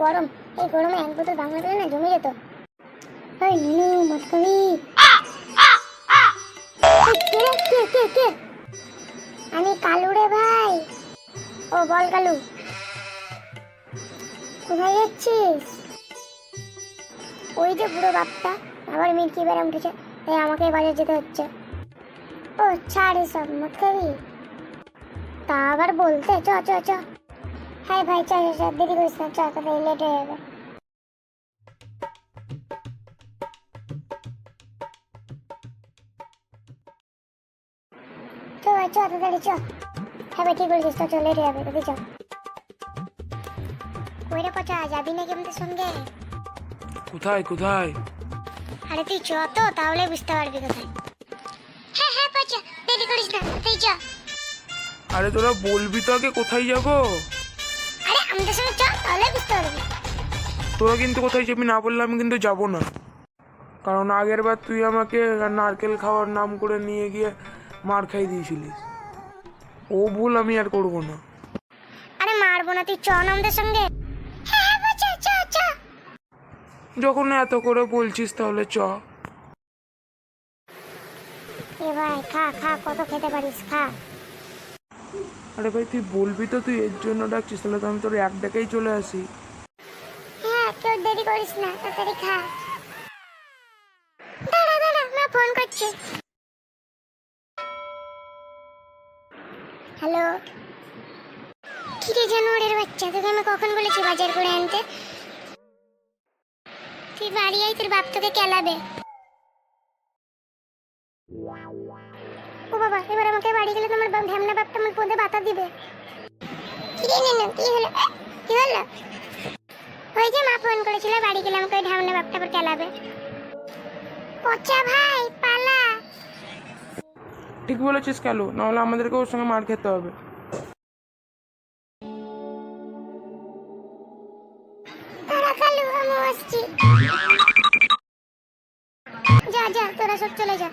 গরম, এই গরমে এক বোতল বাংলা পেলে না জমে যেত। ওই নুনু মটকাবি, কে? আমি কালু রে ভাই। ও বল কালু, কোথায় যাচ্ছিস? ওই যে বুড়ো বাপটা আবার মির্কি বেড়ে উঠেছে, তাই আমাকে বাজার যেতে হচ্ছে। ও ছাড় এসব, মদ খাবি? তা আবার বলতে, চ চ চ। হ্যাঁ ভাই চ চ, দেরি করিস না, চ, তাড়াতাড়ি লেট হয়ে যাবে। চ ভাই চ, তাড়াতাড়ি চ। হ্যাঁ ভাই ঠিক বলছিস, চ লেট হয়ে যাবে, তাড়াতাড়ি চ। কই রে পচা, যাবি নাকি আমাদের সঙ্গে? কোথায়? আরে তুই চ তো, তাহলে বুঝতে পারবি কোথায়। হ্যাঁ পচা, দেরি করিস না, তাই চ। আরে তোরা বলবি তো আগে কোথায় যাবো। আরে আমাদের সঙ্গে চ, তাহলে বুঝতে পারবি। তোরা কিন্তু কোথায় যাবি না বললে আমি কিন্তু যাবো না, কারণ আগের বার তুই আমাকে নারকেল খাওয়ার নাম করে নিয়ে গিয়ে মার খাই দিয়েছিলিস। ও ভুল আমি আর করবো না। আরে মারবো না, তুই চ না আমাদের সঙ্গে। হ্যাঁ পচা, চ চ। যখন এত করে বলছিস তাহলে চ। এ ভাই খা খা, কত খেতে পারিস, খা। আরে ভাই তুই বলবি তো, তুই এর জন্য ডাকছিস, তাহলে তো আমি তোর এক ডাকেই চলে আসি। হ্যাঁ কেউ দেরি করিস না, তাড়াতাড়ি খা। দাঁড়া, মা ফোন করছে। হ্যালো, কি রে জানোয়ারের বাচ্চা, তোকে আমি কখন বলেছি বাজার করে আনতে? তুই বাড়ি আয়, তোর বাপ তোকে কেলাবে। ও বাবা, এবার আমাকে বাড়ি গেলে তোমার ঢ্যামনা বাপটা আমার পদে বাতা দিবে। কি রে নেন, কি হলো? কি হলো? ওই যে মা ফোন করেছিল, বাড়ি গেলে আমাকে ওই ঢ্যামনা বাপটা আবার কেলাবে। পচা ভাই পালা। ঠিক বলেছিস কালু, নাহলে আমাদেরকে ওর সঙ্গে মার খেতে হবে। তারা কালু, আমি আসছি। যা তোরা সব চলে যা।